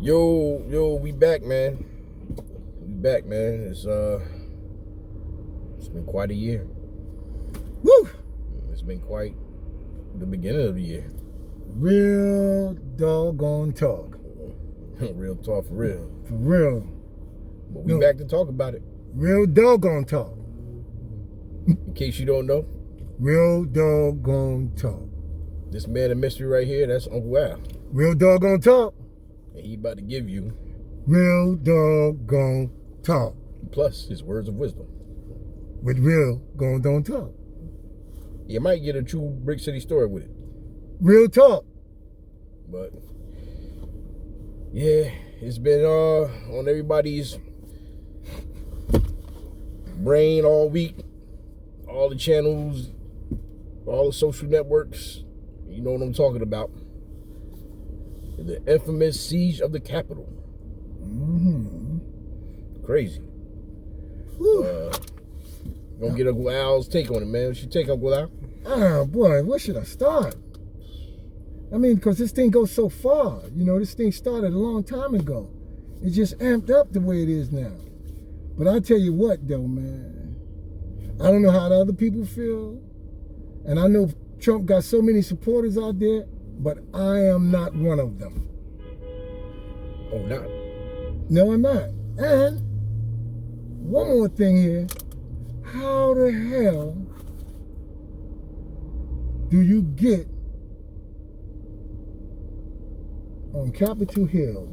Yo, we back, man. It's been quite a year. Woo! It's been quite the beginning of the year. Real doggone talk. Real talk for real. For real. But we back to talk about it. Real doggone talk. In case you don't know, Real doggone talk. this man of mystery right here, that's Uncle Al. Real doggone talk. And he about to give you Real doggone talk. plus his words of wisdom. With real doggone talk. You might get a true Brick City story with it. Real talk. But yeah, it's been on everybody's brain all week. All the channels, all the social networks. You know what I'm talking about. The infamous siege of the Capitol. Crazy. Gonna get Uncle Al's take on it, man. What's your take, Uncle Al? Ah, boy, where should I start? I mean, because this thing goes so far. You know, this thing started a long time ago. It just amped up the way it is now. But I tell you what, though, man. I don't know how the other people feel. And I know Trump got so many supporters out there, but I am not one of them. Oh, not? No, I'm not. And one more thing here. How the hell do you get on Capitol Hill?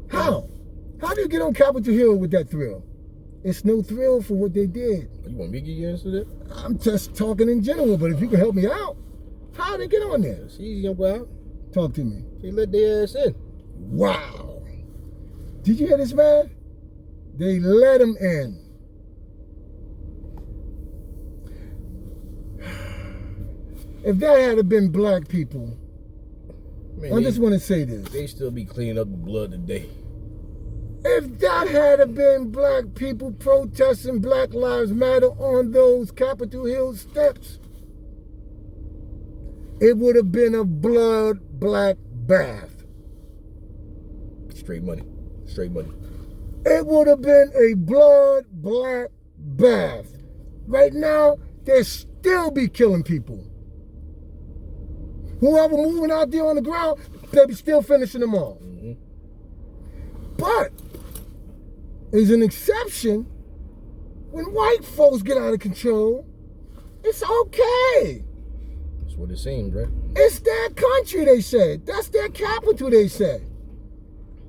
How? How do you get on Capitol Hill with that thrill? It's no thrill for what they did. You want me to get you into that? I'm just talking in general, but if you can help me out, how they get on there? It's easy, Uncle Al. Talk to me. They let their ass in. Wow. Did you hear this, man? They let him in. If that had been black people, Man, I just want to say this. They still be cleaning up the blood today. If that had been black people protesting Black Lives Matter on those Capitol Hill steps, it would have been a blood black bath. Straight money. It would have been a blood black bath. Right now, they still be killing people. Whoever moving out there on the ground, they be still finishing them off. But there's an exception. When white folks get out of control, it's okay. That's what it seems, right? It's their country, they said. That's their capital, they said.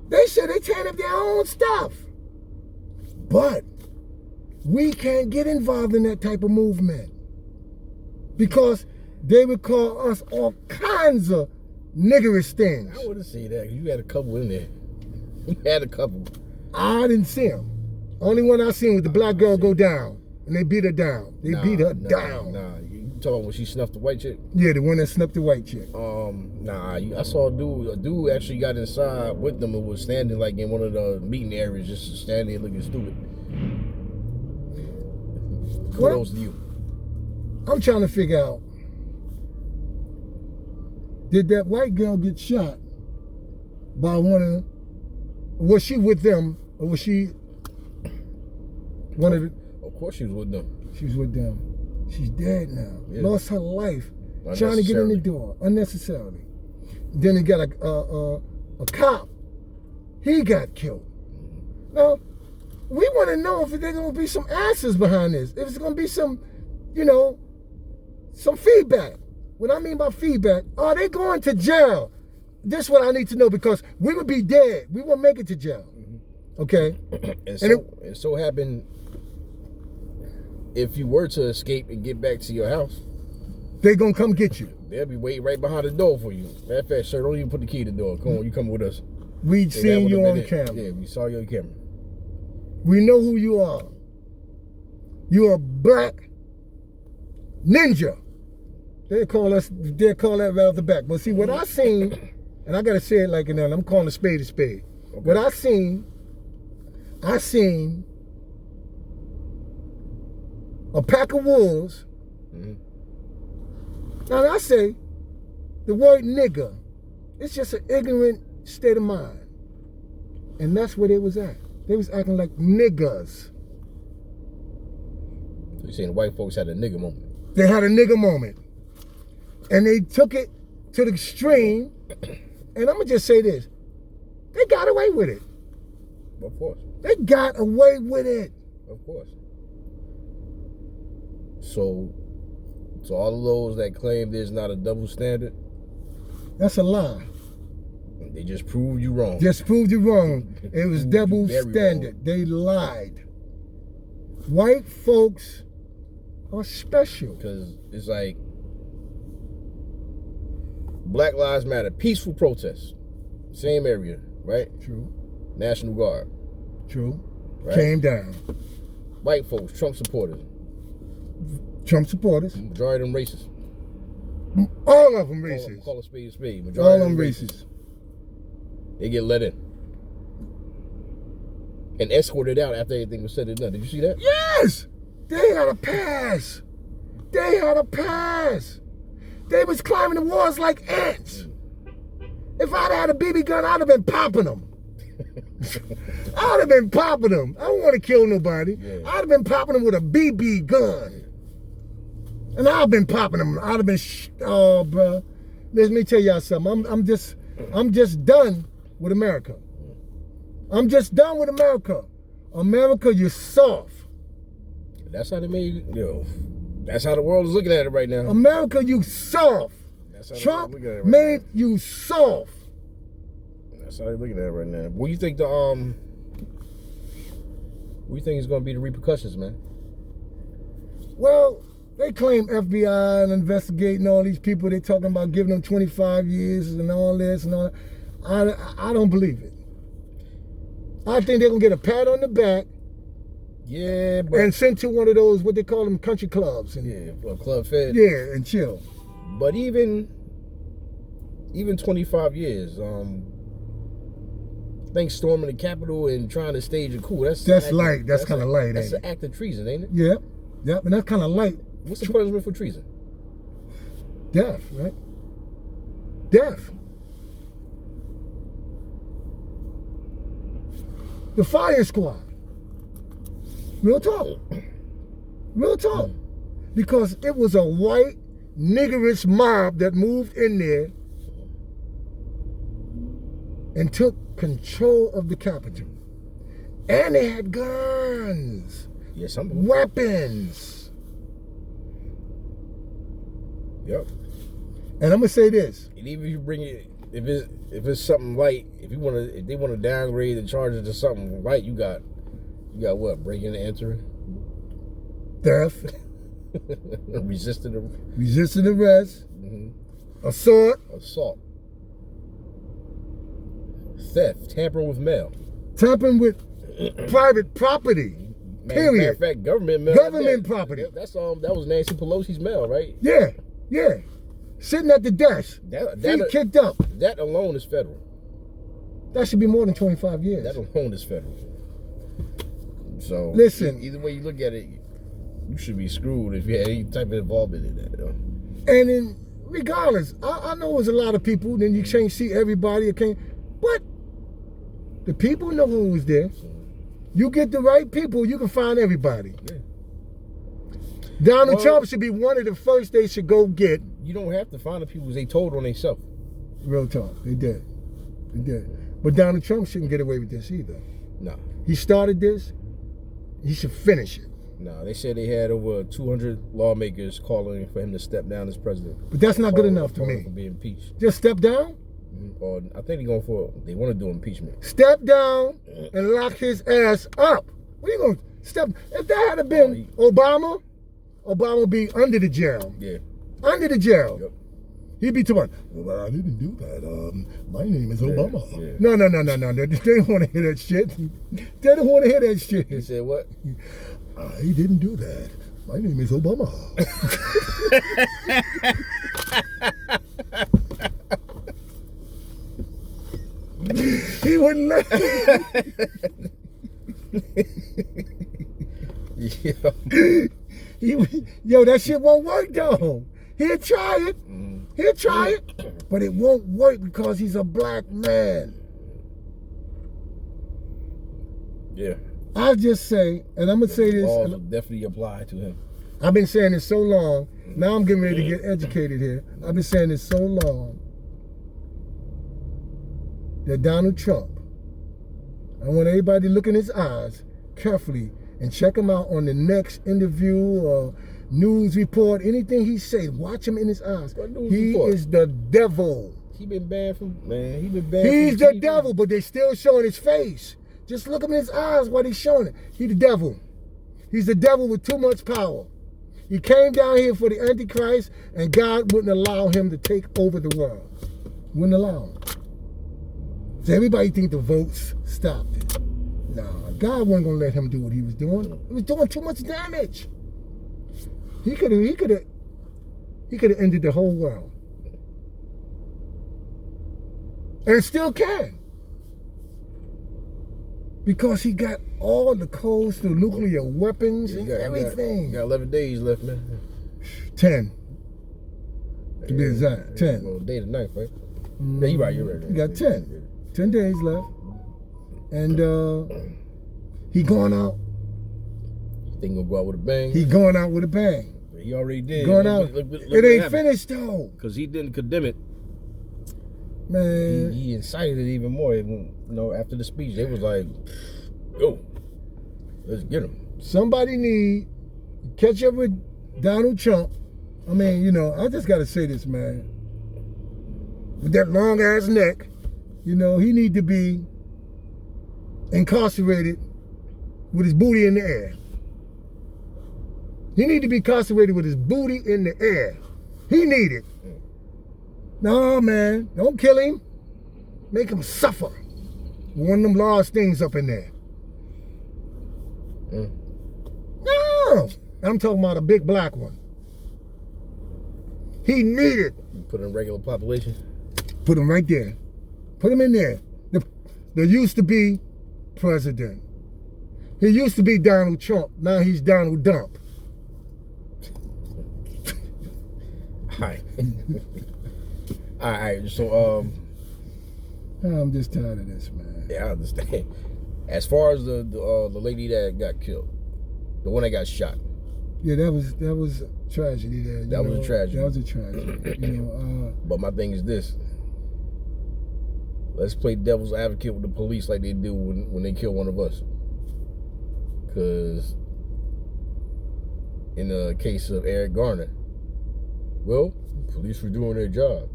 They said they tearing up their own stuff. But we can't get involved in that type of movement because they would call us all kinds of niggerish things. I wouldn't say that. You had a couple in there. You had a couple. I didn't see them. Only one I seen was the black girl go down, and they beat her down. They beat her down. Nah, you talking when she snuffed the white chick? Yeah, the one that snuffed the white chick. I saw a dude actually got inside with them and was standing like in one of the meeting areas, just standing there looking stupid. Kudos to you. I'm trying to figure out, did that white girl get shot by was she with them, or was she one of the... Of course she was with them. She was with them. She's dead now. Yeah. Lost her life trying to get in the door unnecessarily. Then they got a cop. He got killed. Now, we want to know if there's going to be some answers behind this. If it's going to be some, some feedback. What I mean by feedback, are they going to jail? This is what I need to know, because we would be dead. We won't make it to jail. Okay? And so happened, if you were to escape and get back to your house, they gonna come get you. They'll be waiting right behind the door for you. Matter of fact, sir, don't even put the key in the door. Come on, you come with us. We seen you on camera. Yeah, we saw you on camera. We know who you are. You're a black ninja. They call that right off the back. But see, what I seen, and I gotta say it like that, I'm calling a spade a spade. Okay. What I seen a pack of wolves. Now I say, the word nigger, it's just an ignorant state of mind. And that's where they was at. They was acting like niggers. So you're saying white folks had a nigger moment? They had a nigger moment. And they took it to the extreme. And I'm going to just say this. They got away with it. Of course. They got away with it. Of course. So all of those that claim there's not a double standard, that's a lie. They just proved you wrong. Just proved you wrong. It was double standard. Wrong. They lied. White folks are special. Because it's like Black Lives Matter, peaceful protests, same area, right? True. National Guard. True. Right? Came down. White folks, Trump supporters. Trump supporters. Majority of them racist. All of them racist. Call a spade a spade. All Majority of them racist. They get let in. And escorted out after everything was said and done. Did you see that? Yes! They had a pass. They had a pass. They was climbing the walls like ants. If I'd had a BB gun, I'd have been popping them. I'd have been popping them. I don't want to kill nobody. Yeah. I'd have been popping them with a BB gun. And I've been popping them. I'd have been, oh, bro. Let me tell y'all something. I'm just done with America. I'm just done with America. America, you're soft. That's how they made, that's how the world is looking at it right now. America, you soft. That's how Trump they're looking at it right made you soft. That's how they're looking at it right now. What do you think what do you think is going to be the repercussions, man? Well, they claim FBI and investigating all these people. They're talking about giving them 25 years and all this and all that. I don't believe it. I think they're going to get a pat on the back. Yeah, but... And sent to one of those, what they call them, country clubs. And, yeah, Club Fed. Yeah, and chill. But even 25 years, I think storming the Capitol and trying to stage a coup, that's light. That's kind of light, That's ain't an act of treason, ain't it? Yep. Yep, and that's kind of light. What's the punishment for treason? Death, right? Death. The fire squad. Real talk. Real talk. Because it was a white, niggerish mob that moved in there and took control of the Capitol. And they had guns. Yeah, some of them. Weapons. Yep. And I'm gonna say this. And even if you bring it, if it's something light, if they want to downgrade the charges to something light, you got what? Breaking and entering, Theft, resisting arrest, assault, theft, tampering with mail, tampering with private property. Period. Matter of fact, government mail. Government property. That was Nancy Pelosi's mail, right? Yeah, yeah. Sitting at the desk, feet kicked up. That alone is federal. That should be more than 25 years. That alone is federal. So listen, either way you look at it, you should be screwed if you had any type of involvement in that. And then, regardless, I know there's a lot of people. Then you can't see everybody. But the people know who was there. You get the right people, you can find everybody. Yeah. Donald Trump should be one of the first they should go get. You don't have to find the people they told on themselves. Real talk, they did. But Donald Trump shouldn't get away with this either. No. He started this. He should finish it. No, they said they had over 200 lawmakers calling for him to step down as president. But that's not good enough to me. For being impeached. Just step down? Or I think they want to do impeachment. Step down and lock his ass up. What are you going to step? If that had been Obama would be under the jail. Yeah. Under the jail. Yep. He'd be talking, well, I didn't do that. My name is Obama. Yeah. No. They don't want to hear that shit. They don't want to hear that shit. He said what? I didn't do that. My name is Obama. He wouldn't let Yo, that shit won't work though. He'll try it. He'll try it, but it won't work because he's a black man. Yeah. I'll just say, and I'm going to say this. Laws will definitely apply to him. I've been saying this so long. Now I'm getting ready to get educated here. I've been saying this so long that Donald Trump, I want everybody to look in his eyes carefully and check him out on the next interview or news report, anything he says, watch him in his eyes. He is the devil. He been banned from, man, he been banned He's from the devil, but they still showing his face. Just look him in his eyes while he's showing it. He's the devil. He's the devil with too much power. He came down here for the Antichrist, and God wouldn't allow him to take over the world. Wouldn't allow him. So everybody think the votes stopped it. Nah, God wasn't gonna let him do what he was doing. He was doing too much damage. He could have ended the whole world. And still can. Because he got all the codes to nuclear weapons and everything. You got 11 days left, man. 10. To be exact, 10. Well, day to night, right? Yeah, you're right. You got 10. 10 days left. And he going out. You think gonna go out with a bang? He going out with a bang. He already did. Going out. It ain't finished though. Because he didn't condemn it. Man. He incited it even more. You know, after the speech, they was like, "Go, let's get him." Somebody need to catch up with Donald Trump. I mean, you know, I just got to say this, man. With that long ass neck, you know, he need to be incarcerated with his booty in the air. He need to be incarcerated with his booty in the air. He need it. No, man, don't kill him. Make him suffer. One of them large things up in there. No, I'm talking about a big black one. He need it. You put in regular population? Put him right there. Put him in there. There used to be president. He used to be Donald Trump. Now he's Donald Dump. Hi. All right. So, I'm just tired of this, man. yeah, I understand. As far as the lady that got killed, the one that got shot. Yeah, that was a tragedy there. That was a tragedy. That was a tragedy. You know, but my thing is this. Let's play devil's advocate with the police like they do when they kill one of us. Because in the case of Eric Garner, well, police were doing their job.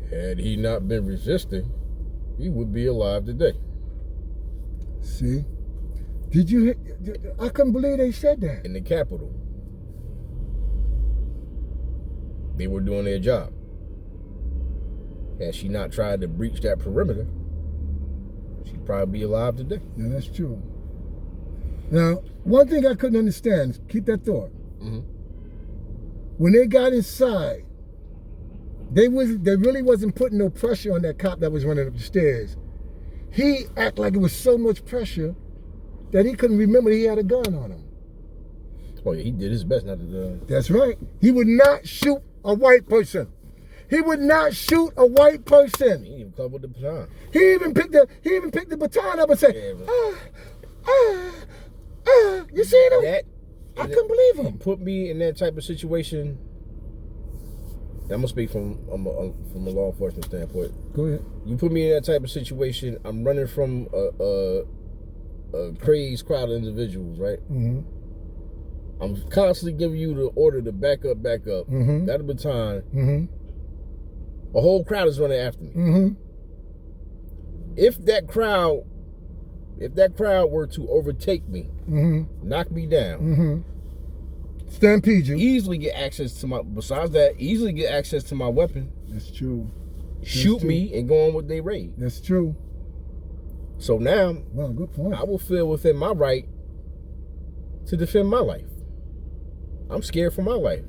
Had he not been resisting, he would be alive today. See? Did you? I couldn't believe they said that. In the Capitol. They were doing their job. Had she not tried to breach that perimeter, she'd probably be alive today. Yeah, that's true. Now, one thing I couldn't understand, keep that thought. Mm-hmm. When they got inside, they really wasn't putting no pressure on that cop that was running up the stairs. He acted like it was so much pressure that he couldn't remember he had a gun on him. Oh yeah, he did his best not to. That's right. He would not shoot a white person. He would not shoot a white person. He didn't even come with the baton. He even picked the baton up and said, you see him? I couldn't believe him. Put me in that type of situation. I'm gonna speak from a law enforcement standpoint. Go ahead. You put me in that type of situation. I'm running from a crazed crowd of individuals, right? Mm-hmm. I'm constantly giving you the order to back up. Mm-hmm. Got a baton. Mm-hmm. A whole crowd is running after me. Mm-hmm. If that crowd were to overtake me, mm-hmm. knock me down, mm-hmm. stampede you, easily get access to my weapon. That's true. Shoot me and go on with their raid. That's true. So now, well, good point. I will feel within my right to defend my life. I'm scared for my life.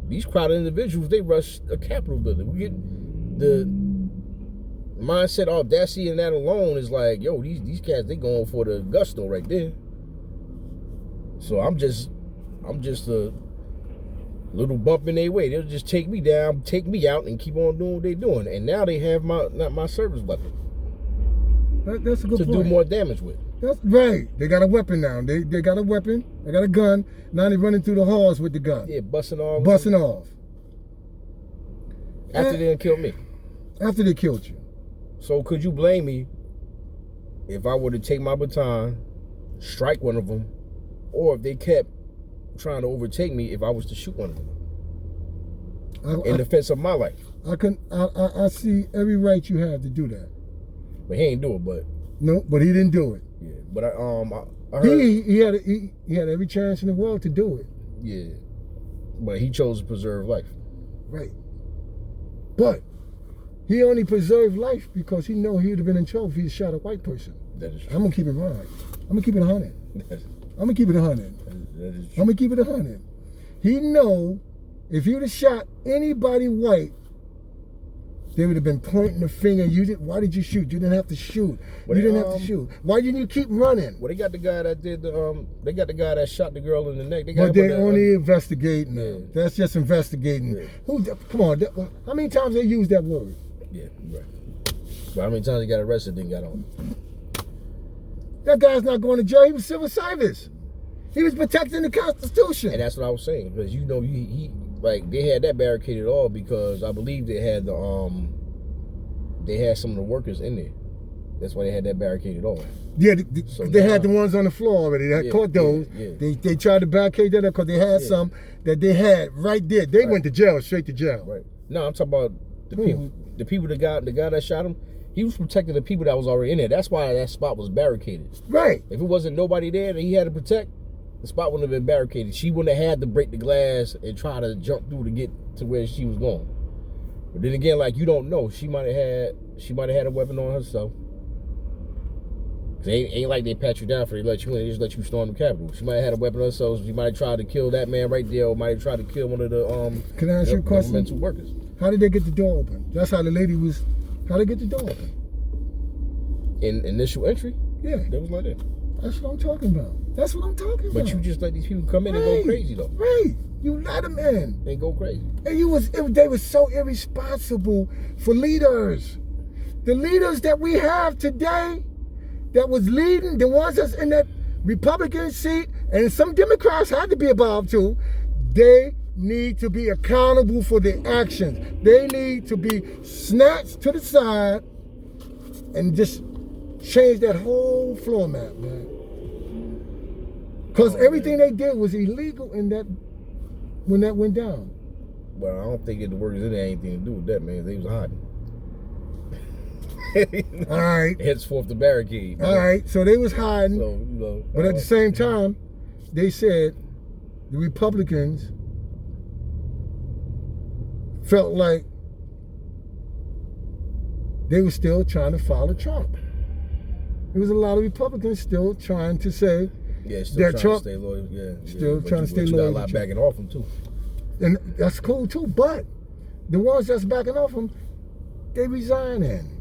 These crowded individuals, they rush a Capitol building. We get the mindset, audacity, and that alone is like, yo, these cats, they going for the gusto right there. So I'm just a little bump in their way, they'll just take me down, take me out, and keep on doing what they're doing. And now they have my service weapon. That's a good point. To do more damage with. That's right. They got a weapon now. They got a weapon. They got a gun. Now they're running through the halls with the gun. Yeah, busting off. Busting off. After they done killed me. After they killed you. So could you blame me if I were to take my baton, strike one of them, or if they kept trying to overtake me if I was to shoot one of them in defense of my life? I see every right you have to do that. But he ain't do it, but no, but he didn't do it. Yeah, but I heard he had every chance in the world to do it. Yeah, but he chose to preserve life. Right. But he only preserved life because he know he would have been in trouble if he had shot a white person. That is true. I'm gonna keep it right. I'm gonna keep it 100. I'm gonna keep it 100. That is true. I'm gonna keep it 100. He know if he would have shot anybody white, they would have been pointing the finger. Why did you shoot? You didn't have to shoot. You didn't have to shoot. Why didn't you keep running? Well, they got the guy that did the they got the guy that shot the girl in the neck. But they only investigating. Yeah. That's just investigating. Yeah. Come on. How many times they use that word? Yeah, right. But how many times he got arrested and got on? That guy's not going to jail. He was civil service. He was protecting the Constitution. And that's what I was saying, because you know he like they had that barricaded all because I believe they had they had some of the workers in there. That's why they had that barricaded all. Yeah, they had the ones on the floor already. They had caught those. Yeah. They tried to barricade that up because they had some that they had right there. They went to jail, straight to jail. Right. No, I'm talking about the people. The guy that shot him. He was protecting the people that was already in there. That's why that spot was barricaded. Right. If it wasn't nobody there that he had to protect, the spot wouldn't have been barricaded. She wouldn't have had to break the glass and try to jump through to get to where she was going. But then again, like, you don't know. She might have had a weapon on herself. Cause it ain't like they pat you down for they let you in. They just let you storm the Capitol. She might have had a weapon on herself. She might have tried to kill that man right there, or might have tried to kill one of the Can I ask you a question? governmental workers. How did they get the door open? That's how the lady was. How did they get the door open? In initial entry? Yeah. They was like that. That's what I'm talking about. That's what I'm talking about. But you just let these people come in and go crazy, though. Right. You let them in. They go crazy. And they were so irresponsible for leaders. The leaders that we have today that was leading, the ones that's in that Republican seat, and some Democrats had to be involved too, they need to be accountable for their actions. They need to be snatched to the side and just change that whole floor map, man. Because everything they did was illegal in that when that went down. Well, I don't think the workers in there had anything to do with that, man. They was hiding. All right. Henceforth the barricade. All right. So they was hiding. So, you know, but at the same time, they said the Republicans felt like they were still trying to follow Trump. There was a lot of Republicans still trying to say that Trump, to stay loyal. Still trying to stay loyal. Got a lot backing off him too. And that's cool too, but the ones that's backing off him, they resigning.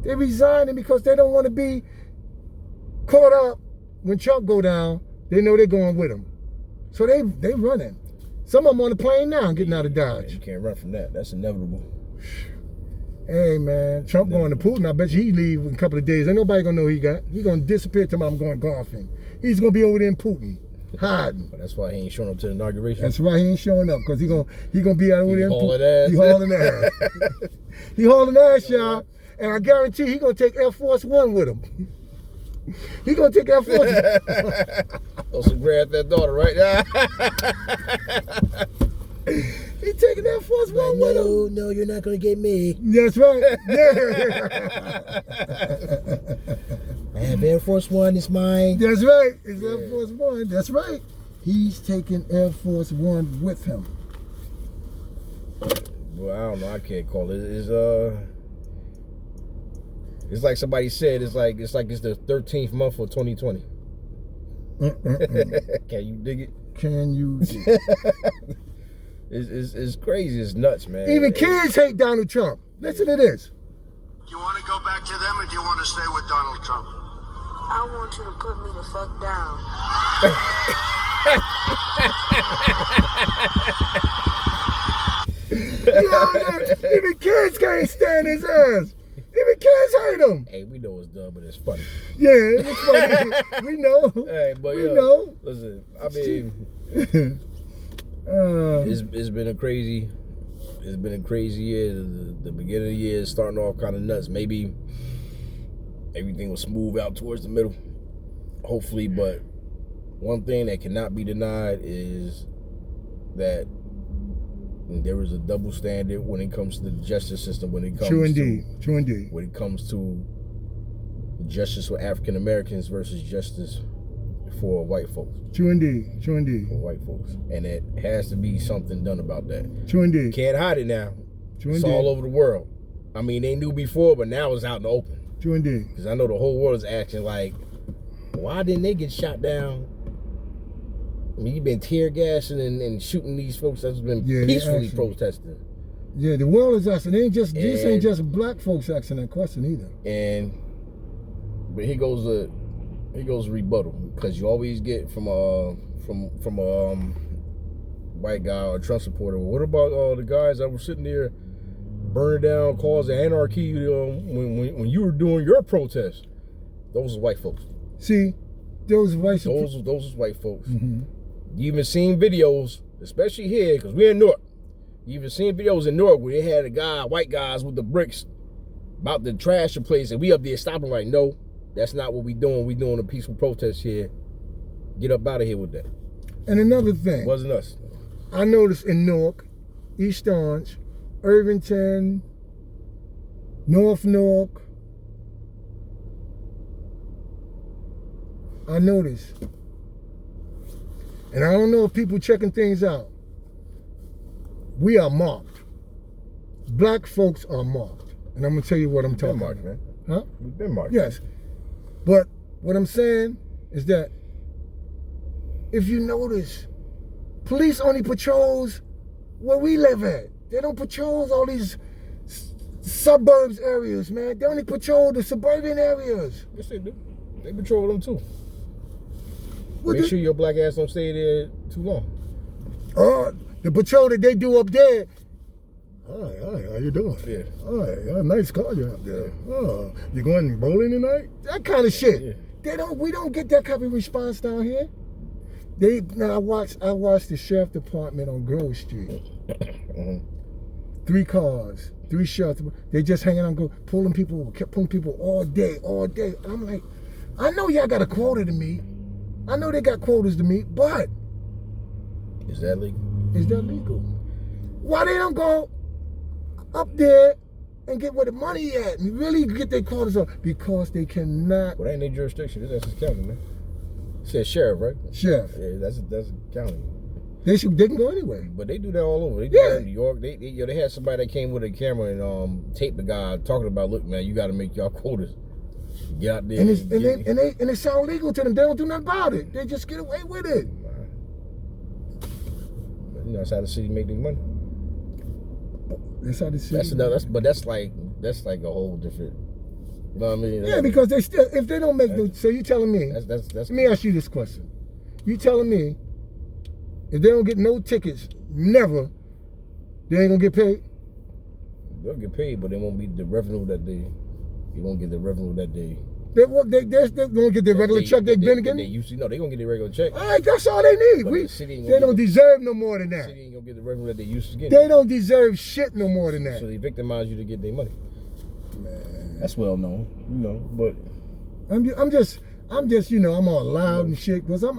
They resigning because they don't want to be caught up when Trump go down. They know they're going with him. So they running. Some of them on the plane now getting out of Dodge. You can't run from that. That's inevitable. Hey, man, Trump going to Putin. I bet you he leave in a couple of days. Ain't nobody going to know he got. He going to disappear tomorrow. I'm going golfing. He's going to be over there in Putin, hiding. But that's why he ain't showing up to the inauguration. That's why he ain't showing up, because he gonna be out over there in Putin. He hauling ass. He hauling ass, y'all. And I guarantee he going to take Air Force One with him. He going to take Air Force One. So grab that daughter right now. He taking Air Force One with him. No, you're not going to get me. That's right. Yeah. I have Air Force One. It's mine. That's right. It's Air Force One. That's right. He's taking Air Force One with him. Well, I don't know. I can't call it. It's like somebody said. It's like it's the 13th month of 2020. Can you dig it? Can you dig it? It's crazy. It's nuts, man. Even kids hate Donald Trump. Listen to this. Do you want to go back to them, or do you want to stay with Donald Trump? I want you to put me the fuck down. Even kids can't stand his ass. Even kids hate him. Hey, we know it's dumb, but it's funny. Yeah, it's funny. We know. Hey, but we know. Listen, I mean, it's been a crazy year. The beginning of the year is starting off kind of nuts. Maybe everything will smooth out towards the middle, hopefully. But one thing that cannot be denied is that there is a double standard when it comes to the justice system. When it comes True indeed. When it comes to justice for African Americans versus justice for white folks. True indeed. For white folks, and it has to be something done about that. True indeed. Can't hide it now. True it's indeed. all over the world. I mean, they knew before, but now it's out in the open. True indeed. Because I know the whole world is acting like, why didn't they get shot down? I mean, you've been tear gassing and shooting these folks that's been peacefully protesting. Yeah, the world is asking. This ain't just black folks asking that question either. But here goes a rebuttal, because you always get from a white guy or a Trump supporter. What about the guys that were sitting there burning down, causing anarchy when you were doing your protest? Those are white folks. See, those is white folks. Mm-hmm. You even seen videos, especially here, because we're in Newark. You even seen videos in Newark where they had white guys with the bricks about to trash the place, and we up there stopping like, no, that's not what we doing. We doing a peaceful protest here. Get up out of here with that. And another thing. It wasn't us. I noticed in Newark, East Orange, Irvington, North Newark, I noticed. And I don't know if people checking things out. We are marked. Black folks are marked. And I'm going to tell you what I'm talking about. Man. Huh? We've been marked. Yes. But what I'm saying is that if you notice, police only patrols where we live at. They don't patrol all these suburbs areas, man. They only patrol the suburban areas. Yes, they do. They patrol them too. Make sure your black ass don't stay there too long. The patrol that they do up there. Hi, how you doing? Yeah. Hi, nice car you have there. Oh, you going bowling tonight? That kind of shit. Yeah. We don't get that type of response down here. I watched the sheriff department on Grove Street. 3 cars, 3 sheriffs. They just hanging on, kept pulling people all day. And I'm like, I know y'all got a quota to meet. I know they got quotas to meet, but is that legal? Why they don't go up there and get where the money at and really get their quotas up? Because they cannot. Well, that ain't their jurisdiction. That's just county, man. It says sheriff, right? Sheriff. Yeah, that's county. They can go anyway. But they do that all over. They do that in New York. They had somebody that came with a camera and taped the guy talking about, look, man, you got to make y'all quotas. Get out there. And it sound legal to them. They don't do nothing about it. They just get away with it. You know, that's how the city make their money. That's how the city. That's like a whole different. You know what I mean? Yeah, because they still, if they don't make the, so you telling me? That's. Let me ask you this question. You telling me if they don't get no tickets, never, they ain't gonna get paid? They'll get paid, but they won't be the revenue that they. They won't get the revenue that they. They're gonna get their regular check they've been getting? They usually no, they're gonna get their regular check. All right, that's all they need. They don't deserve no more than that. The city ain't gonna get the revenue that they used to get. They don't deserve shit no more than that. So they victimize you to get their money. Man. That's well known, you know, but I'm just, you know, I'm all loud and shit, because I'm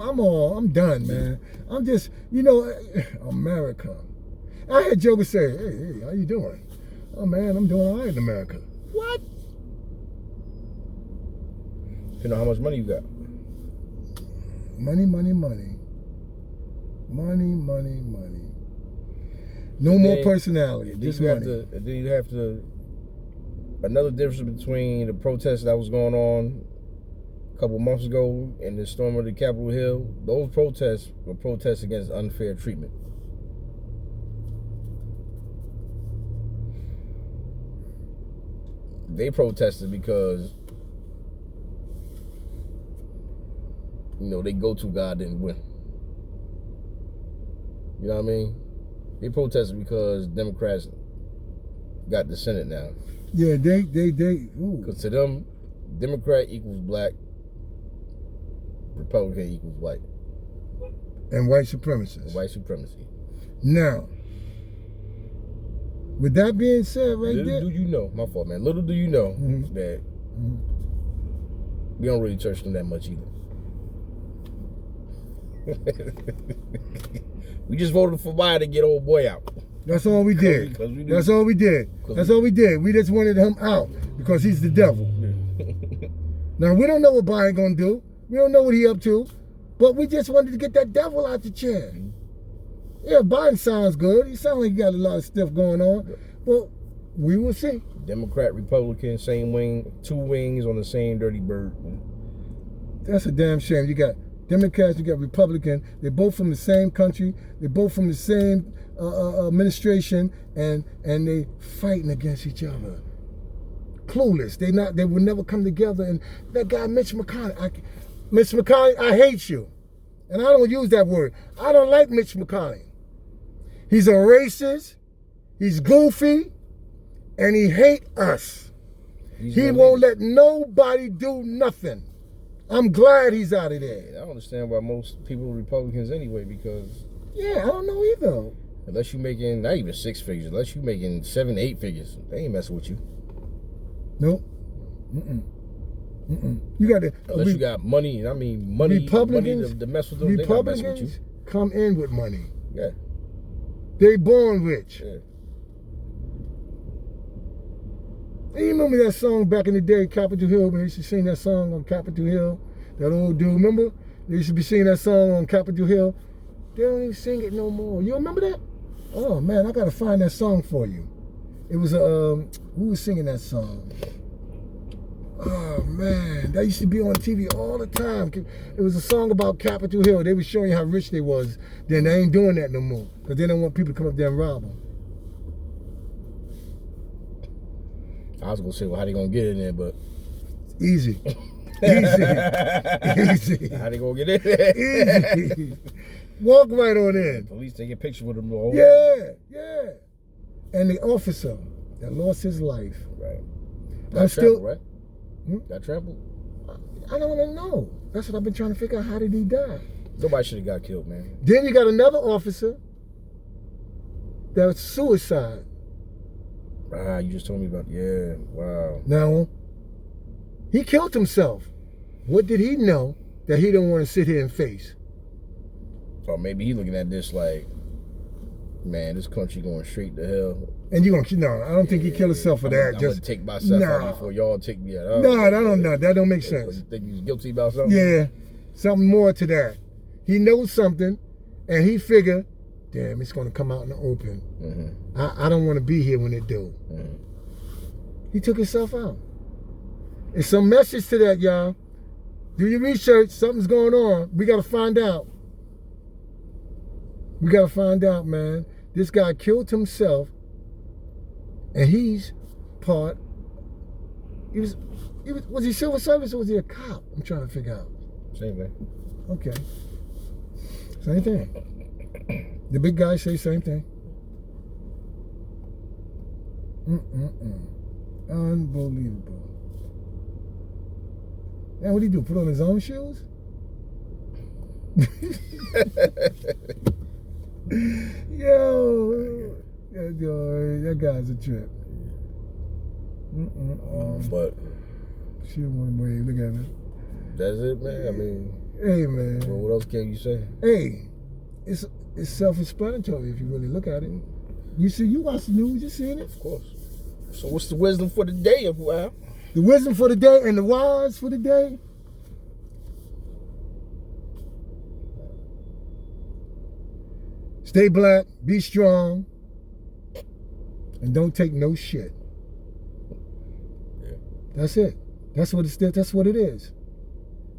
done, man. I'm just, you know, America. I had jokers say, hey, how you doing? Oh man, I'm doing all right in America. What? You know how much money you got? Money. No more personality. Just money. Then you have to. Another difference between the protests that was going on a couple months ago and the storm of the Capitol Hill, those protests were protests against unfair treatment. They protested because, you know, they go-to guy didn't win. You know what I mean? They protested because Democrats got the Senate now. Yeah, they. Because to them, Democrat equals black, Republican equals white. And white supremacists. White supremacy. Now, with that being said, right there. Little do you know, my fault, man. Little do you know that we don't really church them that much either. We just voted for Biden to get old boy out. That's all we did. That's all we did. That's all we did. We just wanted him out because he's the devil. Now, we don't know what Biden gonna do. We don't know what he up to. But we just wanted to get that devil out the chair. Yeah, Biden sounds good. He sounds like he got a lot of stuff going on. Well, we will see. Democrat, Republican, same wing, 2 wings on the same dirty bird. That's a damn shame. You got Democrats, you got Republican. They're both from the same country. They're both from the same administration, and they fighting against each other. Clueless. They will never come together. And that guy, Mitch McConnell, I hate you. And I don't use that word. I don't like Mitch McConnell. He's a racist. He's goofy. And he hate us. He won't let nobody do nothing. I'm glad he's out of there. I don't understand why most people are Republicans anyway, because... Yeah, I don't know either. Unless you making, not even 6 figures, unless you making 7, 8 figures, they ain't messing with you. Nope. You got to... Unless you got money, I mean money, Republicans, to mess with them, they not messing with you. Come in with money. Yeah. They born rich. Yeah. And you remember that song back in the day, Capitol Hill, when they used to sing that song on Capitol Hill? That old dude, remember? They used to be singing that song on Capitol Hill. They don't even sing it no more. You remember that? Oh, man, I got to find that song for you. It was, who was singing that song? Oh, man, that used to be on TV all the time. It was a song about Capitol Hill. They were showing you how rich they was. Then they ain't doing that no more because they don't want people to come up there and rob them. I was going to say, well, how they going to get in there, but... Easy. Easy. How they going to get in there? Easy. Walk right on in. Police take a picture with them. Yeah. And the officer that lost his life. Right. I'm still... Right? Got trampled? I don't want to know. That's what I've been trying to figure out. How did he die? Nobody should have got killed, man. Then you got another officer that was suicide. Ah, you just told me about, yeah, wow. Now, he killed himself. What did he know that he don't want to sit here and face? Or maybe he looking at this like, man, this country going straight to hell. And you gonna, no, I don't think he killed himself for that. I'm gonna take myself out before y'all take me out. That don't make sense. You think he's guilty about something? Yeah, something more to that. He knows something, and he figured, damn, it's gonna come out in the open. I don't want to be here when it do. He took himself out. There's some message to that, y'all. Do your research. Something's going on. We gotta find out. We gotta find out, man. This guy killed himself, and he's part. Was he civil service or was he a cop? I'm trying to figure out. Same thing. Okay. Same thing. The big guy say same thing. Unbelievable. Man, what did he do? Put on his own shoes? Yo, that guy's a trip. But she don't want to wave. Look at her. That's it, man. I mean, hey, man. Well, what else can you say? Hey, it's self-explanatory if you really look at it. You watch the news, you seen it. Of course. So what's the wisdom for the day, Wow? The wisdom for the day and the wise for the day? Stay black, be strong, and don't take no shit. Yeah. That's it. That's what it is.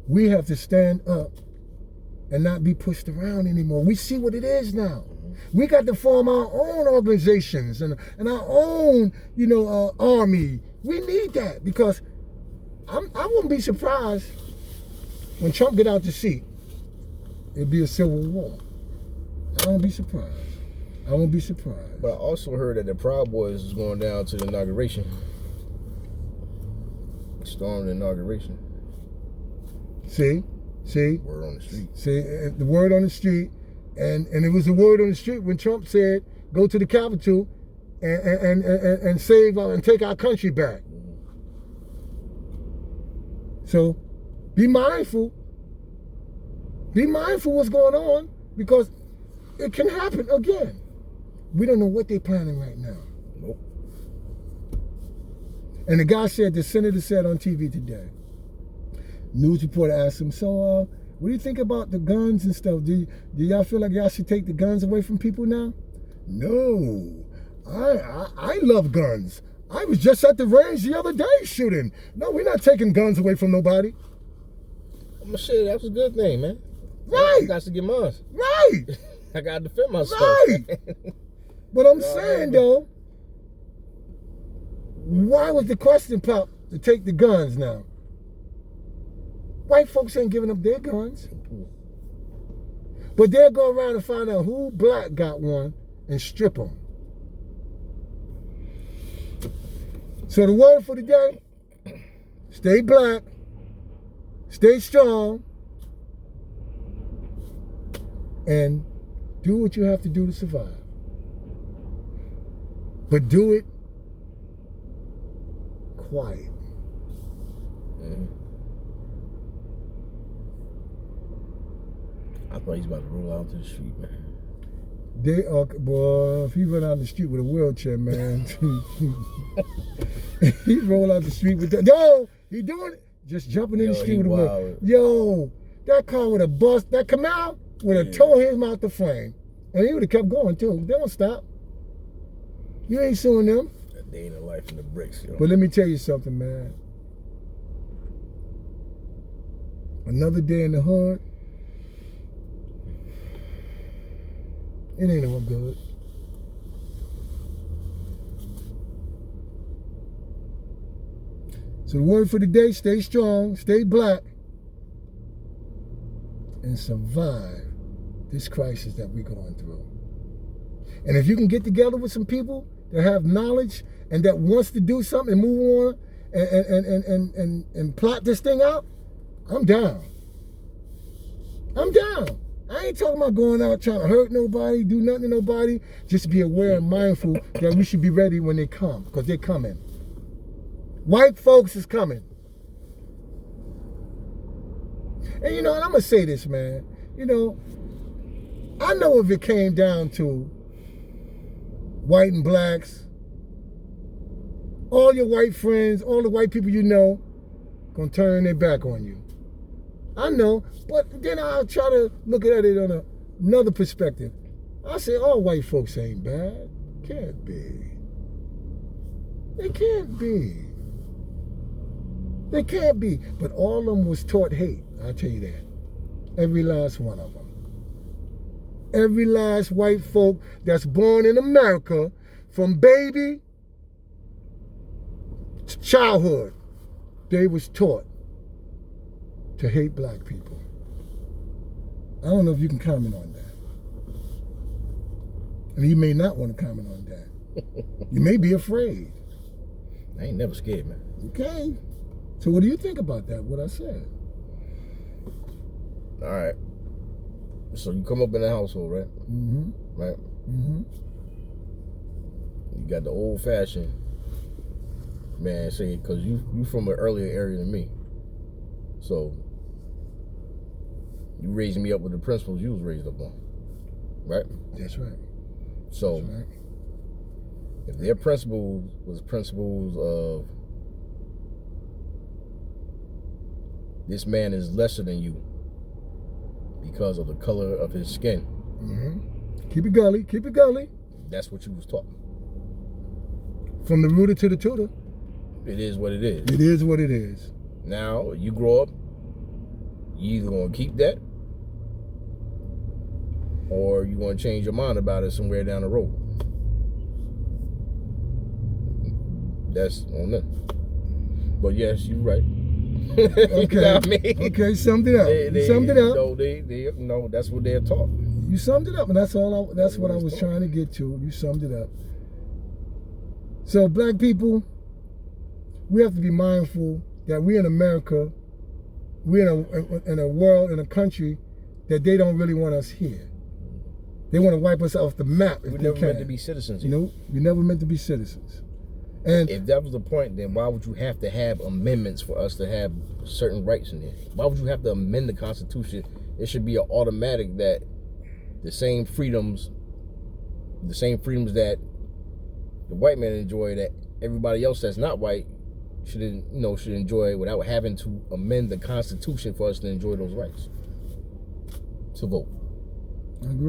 We have to stand up and not be pushed around anymore. We see what it is now. We got to form our own organizations and our own, army. We need that because I wouldn't be surprised when Trump get out the seat. It'd be a civil war. I won't be surprised. I won't be surprised. But I also heard that the Proud Boys is going down to the inauguration. Storm the inauguration. See? Word on the street. See, the word on the street. And it was the word on the street when Trump said, go to the Capitol and save and take our country back. So be mindful. Be mindful what's going on, because it can happen again. We don't know what they're planning right now. Nope. And the senator said on TV today, news reporter asked him, so what do you think about the guns and stuff? Do y'all feel like y'all should take the guns away from people now? No, I love guns. I was just at the range the other day shooting. No, we're not taking guns away from nobody. I'm shit, that's a good thing, man. Right. I got to get mine. Right. I got to defend myself. Right. But I'm saying, though, why was the question pop to take the guns now? White folks ain't giving up their guns. But they'll go around and find out who black got one and strip them. So the word for the day, stay black, stay strong, and do what you have to do to survive. But do it quiet. Mm-hmm. I thought he's about to roll out to the street, man. They are, boy, if he run out the street with a wheelchair, man. He roll out the street with that. Yo, he doing it. Just jumping in the street with a wheelchair. Yo, that car with a bus, that Camaro would have tore him out the frame. And he would have kept going, too. They don't stop. You ain't suing them. A day in the life in the bricks, yo. But let me tell you something, man. Another day in the hood, it ain't all good. So the word for the day, stay strong, stay black, and survive this crisis that we're going through. And if you can get together with some people that have knowledge and that wants to do something and move on and plot this thing out, I'm down. I'm down. I ain't talking about going out trying to hurt nobody, do nothing to nobody. Just be aware and mindful that we should be ready when they come, because they're coming. White folks is coming. And and I'm going to say this, man. I know if it came down to white and blacks, all your white friends, all the white people you know, going to turn their back on you. I know, but then I'll try to look at it on another perspective. I say all white folks ain't bad. Can't be. They can't be. They can't be. But all of them was taught hate. I'll tell you that. Every last one of them. Every last white folk that's born in America, from baby to childhood, they was taught to hate black people. I don't know if you can comment on that. And you may not want to comment on that. You may be afraid. I ain't never scared, man. Okay. So what do you think about that, what I said? All right. So you come up in the household, right? Mm-hmm. Right? Mm-hmm. You got the old-fashioned man, say, because you from an earlier area than me. So you raised me up with the principles you was raised up on. Right? That's right. So That's right. If their principles was principles of this man is lesser than you because of the color of his skin. Mm-hmm. Keep it gully. Keep it gully. That's what you was taught. From the rooter to the tutor. It is what it is. It is what it is. Now, you grow up, you either going to keep that or you're going to change your mind about it somewhere down the road. That's on them. But yes, you're right. Okay. You know what I mean? Okay, summed it up. Summed it up. No, that's what they're taught. You summed it up, and that's all. That's what I was trying to get to. You summed it up. So, black people, we have to be mindful that we're in America. We're in a world, in a country that they don't really want us here. They want to wipe us off the map if We're they never can. meant to be citizens. You know, we're never meant to be citizens. And if that was the point, then why would you have to have amendments for us to have certain rights in there? Why would you have to amend the Constitution? It should be an automatic that the same freedoms that the white man enjoy, that everybody else that's not white should enjoy, without having to amend the Constitution for us to enjoy those rights. To vote. I agree.